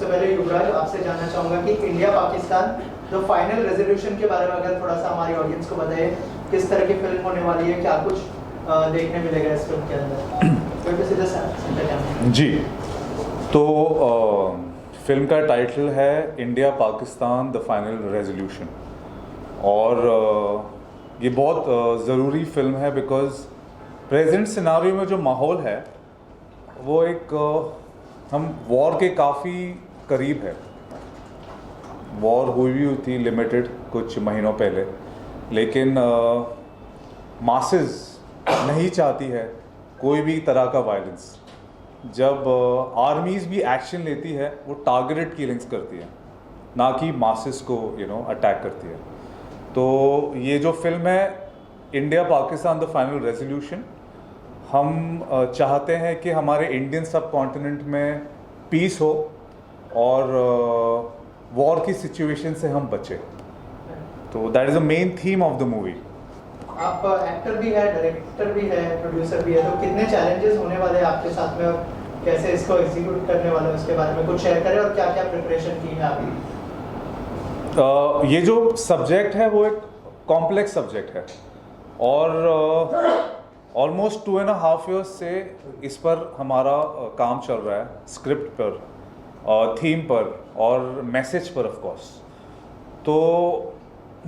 सबसे पहले युवराज आपसे जानना चाहूँगा कि India Pakistan the final resolution के बारे में अगर थोड़ा सा हमारी ऑडियंस को बताइए, किस तरह की फिल्म होने वाली है, क्या कुछ देखने मिलेगा इस फिल्म के अंदर? जी, तो फिल्म का टाइटल है India Pakistan the final resolution, और ये बहुत ज़रूरी फिल्म है बिकॉज़ प्रेजेंट सिनारियो में जो माहौल है वो एक हम वॉर के काफ़ी करीब है। वॉर हुई थी लिमिटेड कुछ महीनों पहले, लेकिन मासेस नहीं चाहती है कोई भी तरह का वायलेंस। जब आर्मीज़ भी एक्शन लेती है वो टारगेटेड किलिंग्स करती है, ना कि मासेस को अटैक करती है। तो ये जो फिल्म है India Pakistan the final resolution, हम चाहते हैं कि हमारे इंडियन सब कॉन्टिनेंट में पीस हो और वॉर की सिचुएशन से हम बचें। तो that is the main theme of the movie. आप एक्टर भी है, डायरेक्टर भी है, प्रोड्यूसर भी है, तो कितने चैलेंजेस होने वाले हैं आपके साथ में और कैसे इसको एग्जीक्यूट करने वाले हैं उसके बारे में कुछ शेयर करें, और क्या क्या प्रिपरेशन की है आपकी? ये जो सब्जेक्ट है वो एक कॉम्प्लेक्स सब्जेक्ट है और ऑलमोस्ट 2.5 years से इस पर हमारा काम चल रहा है, स्क्रिप्ट पर, थीम पर और मैसेज पर ऑफ कोर्स। तो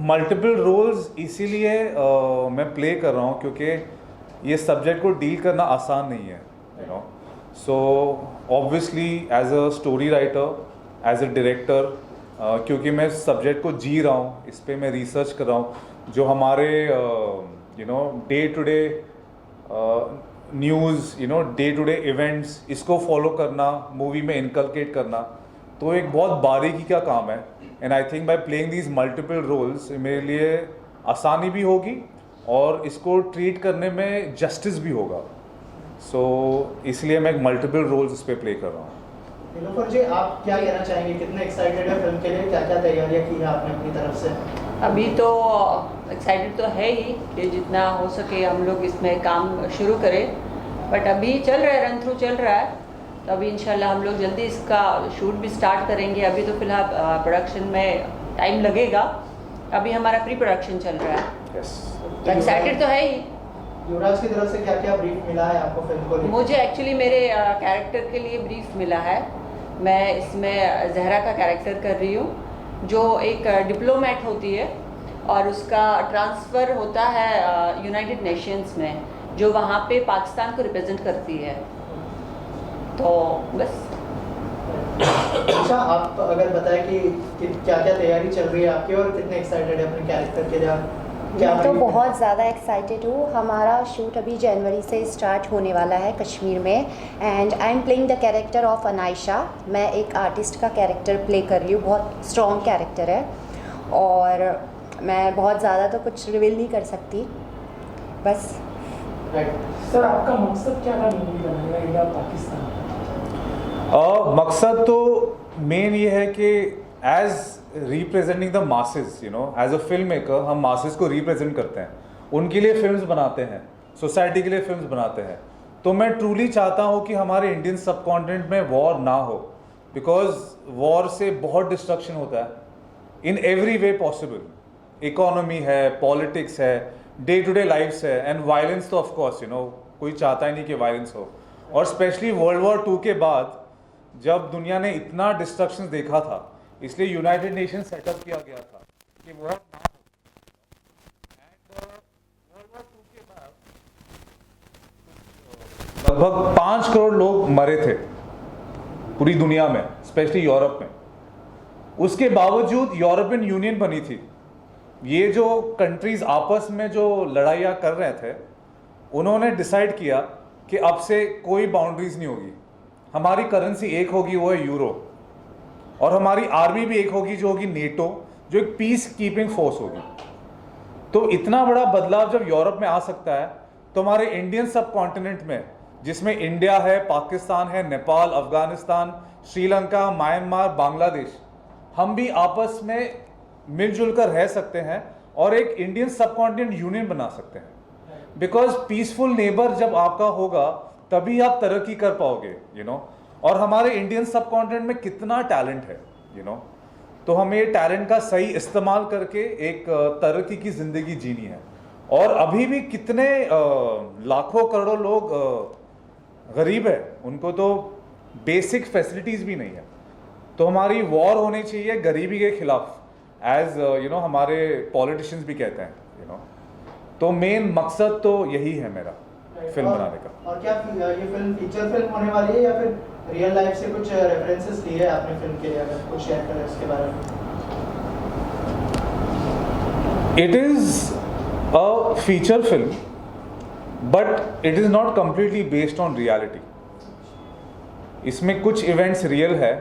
मल्टीपल रोल्स इसीलिए मैं प्ले कर रहा हूँ क्योंकि ये सब्जेक्ट को डील करना आसान नहीं है, so obviously as a story writer, as a director, क्योंकि मैं सब्जेक्ट को जी रहा हूँ, इस पे मैं रिसर्च कर रहा हूँ, जो हमारे day to day news, day to day events, इसको फॉलो करना, मूवी में इनकलकेट करना, तो एक बहुत बारीकी का काम है। And I think by playing these multiple roles मेरे लिए आसानी भी होगी और इसको ट्रीट करने में जस्टिस भी होगा। सो इसलिए मैं मल्टीपल रोल्स इस पर प्ले कर रहा हूँ। नीलोफर जी, आप क्या कहना चाहेंगे, कितने एक्साइटेड है फिल्म के लिए, क्या क्या तैयारियां की है आपने अपनी तरफ से? अभी तो एक्साइटेड तो है ही कि जितना हो सके हम लोग इसमें काम शुरू करें, बट अभी चल रहा है, रन थ्रू चल रहा है, तो अभी इंशाल्लाह हम लोग जल्दी इसका शूट भी स्टार्ट करेंगे। अभी तो फिलहाल प्रोडक्शन में टाइम लगेगा, अभी हमारा प्री प्रोडक्शन चल रहा है। तो एक्साइटेड तो है ही। युवराज की तरफ से क्या क्या ब्रीफ मिला है आपको फिल्म को? मुझे एक्चुअली मेरे कैरेक्टर के लिए ब्रीफ मिला है। मैं इसमें जहरा का कैरेक्टर कर रही हूँ, जो एक डिप्लोमेट होती है और उसका ट्रांसफ़र होता है यूनाइटेड नेशंस में, जो वहाँ पे पाकिस्तान को रिप्रेजेंट करती है। तो बस। अच्छा, आप अगर बताएं कि क्या क्या तैयारी चल रही है आपकी और कितने एक्साइटेड है अपने कैरेक्टर के लिए? मैं तो बहुत ज़्यादा एक्साइटेड हूँ। हमारा शूट अभी जनवरी से स्टार्ट होने वाला है कश्मीर में, and I am playing the character of Anaysha. मैं एक आर्टिस्ट का कैरेक्टर प्ले कर रही हूँ, बहुत स्ट्रॉन्ग कैरेक्टर है, और मैं बहुत ज़्यादा तो कुछ रिवील नहीं कर सकती, बस। सर, आपका मकसद क्या था मूवी बनाने का इंडिया पाकिस्तान? मकसद तो मेन ये है कि as representing the masses, as a film maker हम मासेस को रिप्रेजेंट करते हैं, उनके लिए फिल्म्स बनाते हैं, सोसाइटी के लिए फिल्म्स बनाते हैं। तो मैं ट्रूली चाहता हूँ कि हमारे इंडियन सब कॉन्टिनेंट में वॉर ना हो, बिकॉज वॉर से बहुत डिस्ट्रक्शन होता है in every way possible. Economy है, पॉलिटिक्स है, डे टू डे लाइफ्स है, एंड वायलेंस तो ऑफकोर्स कोई चाहता ही नहीं कि वायलेंस हो। और स्पेशली वर्ल्ड वॉर 2 के बाद जब दुनिया ने इतना डिस्ट्रक्शन देखा था, इसलिए यूनाइटेड नेशन सेटअप किया गया था कि वॉर ना हो। एंड वर्ल्ड वॉर 2 के बाद लगभग 5 करोड़ लोग मरे थे पूरी दुनिया में, स्पेशली यूरोप में। उसके बावजूद यूरोपियन यूनियन बनी थी। ये जो कंट्रीज आपस में जो लड़ाइयाँ कर रहे थे, उन्होंने डिसाइड किया कि अब से कोई बाउंड्रीज नहीं होगी, हमारी करेंसी एक होगी, वो है यूरो, और हमारी आर्मी भी एक होगी, जो होगी नेटो, जो एक पीस कीपिंग फोर्स होगी। तो इतना बड़ा बदलाव जब यूरोप में आ सकता है, तो हमारे इंडियन सब कॉन्टिनेंट में, जिसमें इंडिया है, पाकिस्तान है, नेपाल, अफगानिस्तान, श्रीलंका, म्यांमार, बांग्लादेश, हम भी आपस में मिलजुल कर रह सकते हैं और एक इंडियन सब कॉन्टिनेंट यूनियन बना सकते हैं। बिकॉज पीसफुल नेबर जब आपका होगा तभी आप तरक्की कर पाओगे, और हमारे इंडियन सब कॉन्टिनेंट में कितना टैलेंट है, यू नो। तो हमें ये टैलेंट का सही इस्तेमाल करके एक तरक्की की ज़िंदगी जीनी है। और अभी भी कितने लाखों करोड़ों लोग गरीब है, उनको तो बेसिक फैसिलिटीज़ भी नहीं है। तो हमारी वॉर होनी चाहिए गरीबी के खिलाफ, एज यू नो हमारे पॉलिटिशियंस भी कहते हैं, यू नो। तो मेन मकसद तो यही है मेरा फिल्म बनाने का। और क्या ये फिल्म फीचर फिल्म होने वाली है या फिर रियल लाइफ से कुछ रेफरेंसेस लिए हैं आपने फिल्म के लिए, अगर कुछ शेयर करें उसके बारे में? It is a feature film, but it is not completely based on reality. इसमें कुछ इवेंट्स रियल है,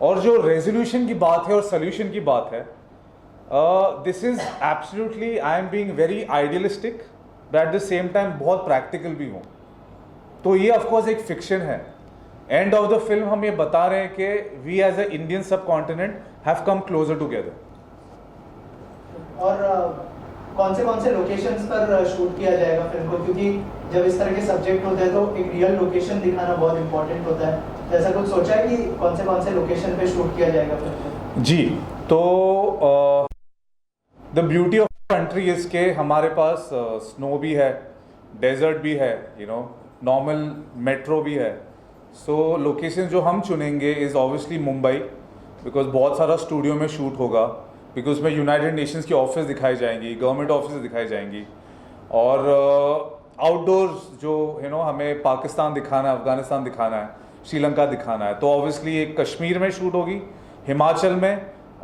और जो रेजोल्यूशन की बात है और सोल्यूशन की बात है, this is absolutely, I am being very idealistic, but at the same time बहुत प्रैक्टिकल भी हूँ। तो ये ऑफकोर्स एक फिक्शन है। एंड ऑफ द फिल्म हम ये बता रहे हैं कि वी एज अ इंडियन सब continent have come closer together. और कौन से लोकेशंस पर शूट किया जाएगा फिल्म को, क्योंकि जब इस तरह के सब्जेक्ट होते हैं तो एक रियल लोकेशन दिखाना बहुत इंपॉर्टेंट होता है। जैसा कुछ सोचा है कि कौन से लोकेशन पे शूट किया जाएगा फिल्म को? जी, तो the beauty of country is के हमारे पास स्नो भी है, डेजर्ट भी है, यू नो, नॉर्मल मेट्रो भी है। सो लोकेशन जो हम चुनेंगे इज़ ऑब्वियसली मुंबई, बिकॉज बहुत सारा स्टूडियो में शूट होगा, बिकॉज उसमें यूनाइटेड नेशंस की ऑफिस दिखाई जाएंगी, गवर्नमेंट ऑफिस दिखाई जाएंगी, और आउटडोर्स जो यू नो हमें पाकिस्तान दिखाना है, अफगानिस्तान दिखाना है, श्रीलंका दिखाना है, तो ऑब्वियसली एक कश्मीर में शूट होगी, हिमाचल में,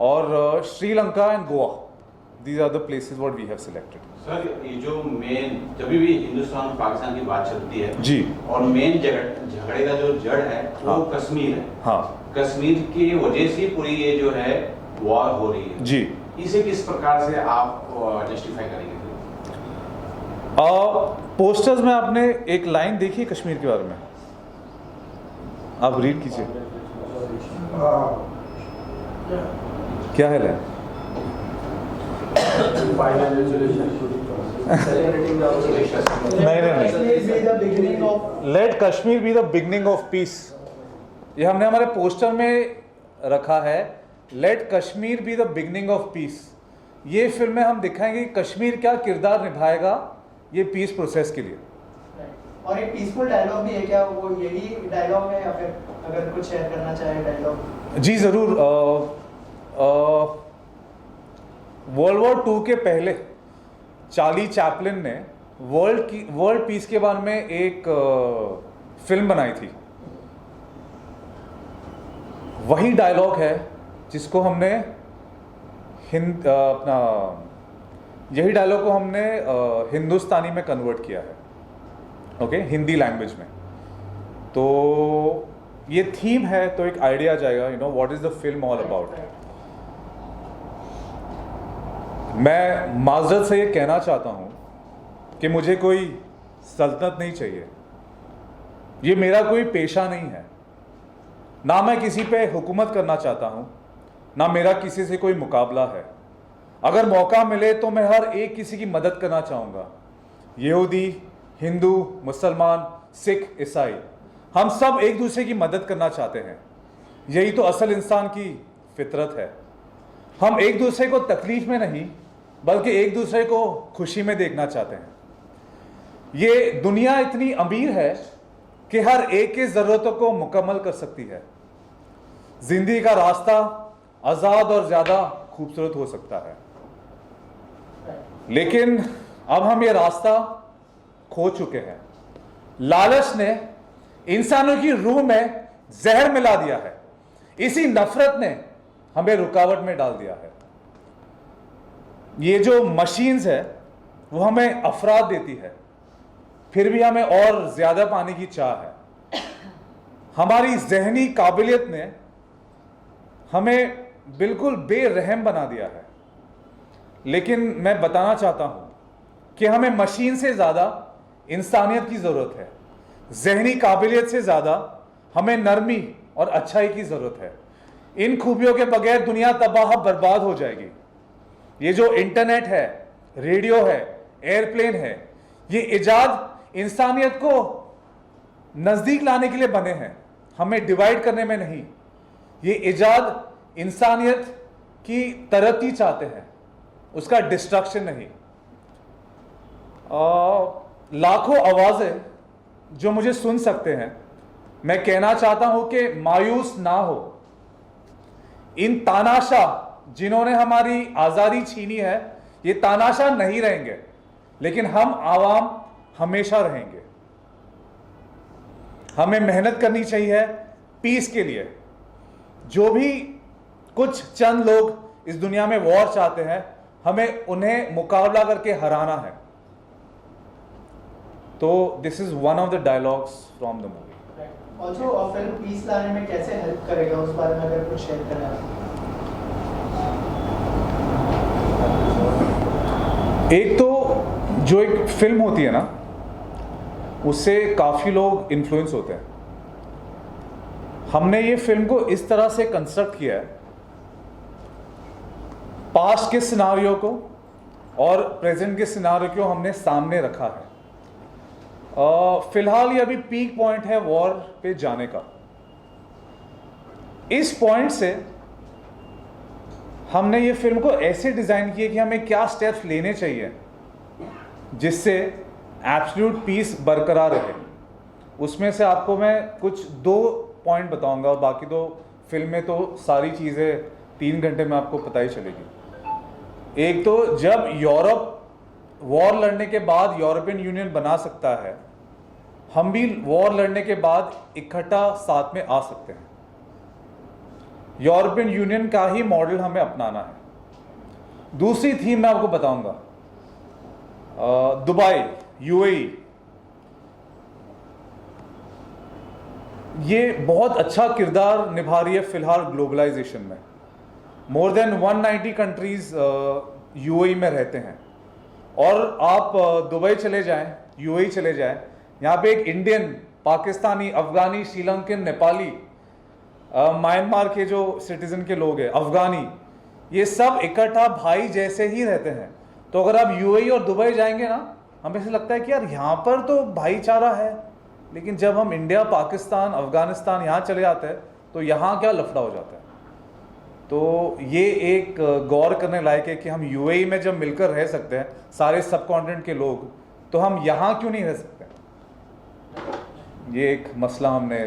और Sri Lanka and Goa. These are the places what we have selected. Sir, ये जो मेन जब भी हिंदुस्तान और पाकिस्तान की बात चलती है जी, और मेन झगड़े का जो जड़ है वो हाँ, कश्मीर है। हाँ कश्मीर की वजह से पूरी ये जो है वॉर हो रही है जी। इसे किस प्रकार से आप जस्टिफाई करेंगे? पोस्टर्स में आपने एक लाइन देखी है कश्मीर के बारे में, आप रीड कीजिए। क्या है लाइन? नहीं, let Kashmir be the beginning of peace. ये हमने हमारे पोस्टर में रखा है, let Kashmir be the beginning of peace. ये फिल्म में हम दिखाएंगे कि कश्मीर क्या किरदार निभाएगा ये पीस प्रोसेस के लिए। और एक पीसफुल डायलॉग भी है, क्या वो यही डायलॉग है या फिर अगर कुछ शेयर करना चाहे डायलॉग? जी ज़रूर। वर्ल्ड वॉर 2 के पहले चार्ली चैपलिन ने वर्ल्ड पीस के बारे में एक फिल्म बनाई थी। वही डायलॉग है जिसको हमने यही डायलॉग को हमने हिंदुस्तानी में कन्वर्ट किया है, ओके, हिंदी लैंग्वेज में। तो ये थीम है तो एक आइडिया आ जाएगा, you know, what is the film all about. मैं माजरत से ये कहना चाहता हूँ कि मुझे कोई सल्तनत नहीं चाहिए, ये मेरा कोई पेशा नहीं है, ना मैं किसी पे हुकूमत करना चाहता हूँ, ना मेरा किसी से कोई मुकाबला है। अगर मौका मिले तो मैं हर एक किसी की मदद करना चाहूँगा, यहूदी, हिंदू, मुसलमान, सिख, ईसाई, हम सब एक दूसरे की मदद करना चाहते हैं। यही तो असल इंसान की फितरत है। हम एक दूसरे को तकलीफ में नहीं बल्कि एक दूसरे को खुशी में देखना चाहते हैं। ये दुनिया इतनी अमीर है कि हर एक की ज़रूरतों को मुकम्मल कर सकती है। जिंदगी का रास्ता आज़ाद और ज़्यादा खूबसूरत हो सकता है, लेकिन अब हम ये रास्ता खो चुके हैं। लालच ने इंसानों की रूह में जहर मिला दिया है, इसी नफरत ने हमें रुकावट में डाल दिया है। ये जो मशीन्स है वो हमें अफराद देती है, फिर भी हमें और ज़्यादा पाने की चाह है। हमारी जहनी काबिलियत ने हमें बिल्कुल बेरहम बना दिया है। लेकिन मैं बताना चाहता हूँ कि हमें मशीन से ज़्यादा इंसानियत की ज़रूरत है। जहनी काबिलियत से ज़्यादा हमें नरमी और अच्छाई की ज़रूरत है। इन खूबियों के बगैर दुनिया तबाह बर्बाद हो जाएगी। ये जो इंटरनेट है, रेडियो है, एयरप्लेन है, ये इजाद इंसानियत को नज़दीक लाने के लिए बने हैं। हमें डिवाइड करने में नहीं, ये इजाद इंसानियत की तरक्की चाहते हैं, उसका डिस्ट्रक्शन नहीं। लाखों आवाज़ें जो मुझे सुन सकते हैं, मैं कहना चाहता हूं कि मायूस ना हो। इन तानाशाह जिन्होंने हमारी आज़ादी छीनी है, ये तानाशाह नहीं रहेंगे, लेकिन हम आवाम हमेशा रहेंगे। हमें मेहनत करनी चाहिए पीस के लिए। जो भी कुछ चंद लोग इस दुनिया में वॉर चाहते हैं, हमें उन्हें मुकाबला करके हराना है। तो this is one of the dialogues from the movie. Also film peace लाने में कैसे हेल्प करेगा, उस बारे में अगर कुछ शेयर करें आप। एक तो जो एक फिल्म होती है ना, उससे काफ़ी लोग इन्फ्लुएंस होते हैं। हमने ये फिल्म को इस तरह से कंस्ट्रक्ट किया है, पास्ट के सिनारियो को और प्रेजेंट के सिनारियो को हमने सामने रखा है। फिलहाल ये अभी पीक पॉइंट है वॉर पे जाने का। इस पॉइंट से हमने ये फिल्म को ऐसे डिज़ाइन किया कि हमें क्या स्टेप्स लेने चाहिए जिससे एब्सोल्यूट पीस बरकरार रहे। उसमें से आपको मैं कुछ 2 पॉइंट बताऊंगा, और बाकी तो फिल्म में तो सारी चीज़ें 3 घंटे में आपको पता ही चलेगी। एक तो जब यूरोप वॉर लड़ने के बाद यूरोपियन यूनियन बना सकता है, हम भी वॉर लड़ने के बाद इकट्ठा साथ में आ सकते हैं। यूरोपियन यूनियन का ही मॉडल हमें अपनाना है। दूसरी थीम मैं आपको बताऊंगा, दुबई, यूएई। ये बहुत अच्छा किरदार निभा रही है फिलहाल ग्लोबलाइजेशन में। मोर देन 190 कंट्रीज यूएई में रहते हैं, और आप दुबई चले जाएं, यूएई चले जाएं, यहाँ पे एक इंडियन, पाकिस्तानी, अफगानी, श्रीलंकन, नेपाली, म्यांमार के जो सिटीजन के लोग हैं, अफगानी, ये सब इकट्ठा भाई जैसे ही रहते हैं। तो अगर आप यूएई और दुबई जाएंगे ना, हमें ऐसा लगता है कि यार यहाँ पर तो भाईचारा है, लेकिन जब हम इंडिया, पाकिस्तान, अफगानिस्तान यहाँ चले जाते हैं तो यहाँ क्या लफड़ा हो जाता है। तो ये एक गौर करने लायक है कि हम यूएई में जब मिलकर रह सकते हैं सारे सब कॉन्टिनेंट के लोग, तो हम यहाँ क्यों नहीं रह सकते। ये एक मसला हमने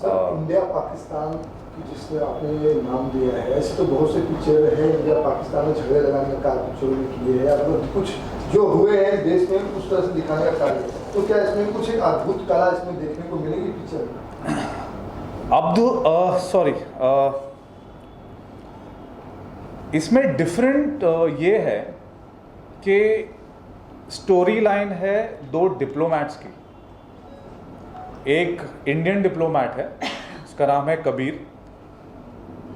इंडिया पाकिस्तान की जिसमें आपने ये नाम दिया है, ऐसे तो बहुत से पिक्चर है इंडिया पाकिस्तान में झगड़े लगाने का पिक्चरों में किए हैं, और कुछ जो हुए हैं देश में उस तरह से दिखाने का कार्य है। तो क्या इसमें कुछ एक अद्भुत कला इसमें देखने को मिलेगी पिक्चर में? इसमें डिफरेंट ये है कि स्टोरी लाइन है 2 डिप्लोमैट्स की। एक इंडियन डिप्लोमैट है जिसका नाम है कबीर,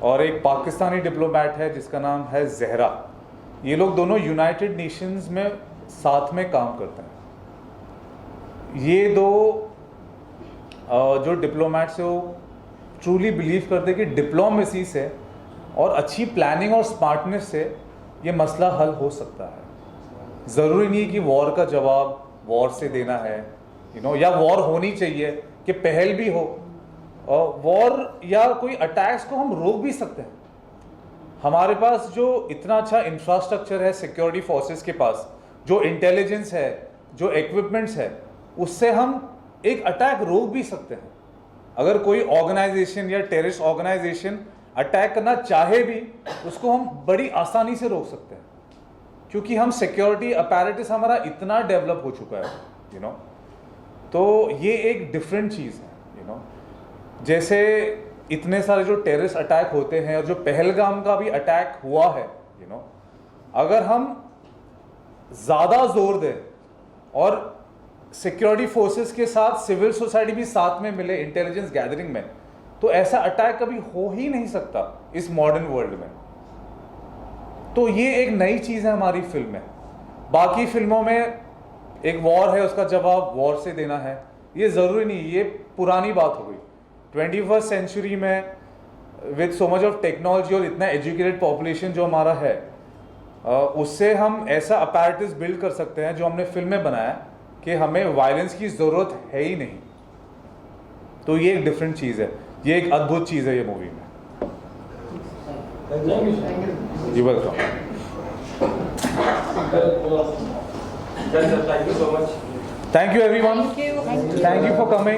और एक पाकिस्तानी डिप्लोमैट है जिसका नाम है जहरा। ये लोग दोनों यूनाइटेड नेशंस में साथ में काम करते हैं। ये 2 जो डिप्लोमैट्स है वो ट्रूली बिलीव करते हैं कि डिप्लोमेसी से और अच्छी प्लानिंग और स्मार्टनेस से ये मसला हल हो सकता है। ज़रूरी नहीं कि वॉर का जवाब वॉर से देना है, या वॉर होनी चाहिए कि पहल भी हो। वॉर या कोई अटैक्स को हम रोक भी सकते हैं। हमारे पास जो इतना अच्छा इंफ्रास्ट्रक्चर है सिक्योरिटी फोर्सेस के पास, जो इंटेलिजेंस है, जो इक्विपमेंट्स है, उससे हम एक अटैक रोक भी सकते हैं। अगर कोई ऑर्गेनाइजेशन या टेररिस्ट ऑर्गेनाइजेशन अटैक करना चाहे भी, उसको हम बड़ी आसानी से रोक सकते हैं, क्योंकि हम सिक्योरिटी अपैरेटस हमारा इतना डेवलप हो चुका है। तो ये एक डिफरेंट चीज़ है। जैसे इतने सारे जो टेररिस्ट अटैक होते हैं, और जो पहलगाम का भी अटैक हुआ है, अगर हम ज़्यादा जोर दें और सिक्योरिटी फोर्सेस के साथ सिविल सोसाइटी भी साथ में मिले इंटेलिजेंस गैदरिंग में, तो ऐसा अटैक कभी हो ही नहीं सकता इस मॉडर्न वर्ल्ड में। तो ये एक नई चीज़ है हमारी फिल्म में। बाकी फिल्मों में एक वॉर है, उसका जवाब वॉर से देना है, ये ज़रूरी नहीं, ये पुरानी बात हो गई। 21st सेंचुरी में with so much of technology और इतना एजुकेटेड पॉपुलेशन जो हमारा है, उससे हम ऐसा अपैरेटस बिल्ड कर सकते हैं जो हमने फिल्म में बनाया कि हमें वायलेंस की ज़रूरत है ही नहीं। तो ये एक डिफरेंट चीज़ है, ये एक अद्भुत चीज़ है ये मूवी में। Thank you. You welcome. Thank you so much. Thank you everyone, Thank you. Thank you for coming.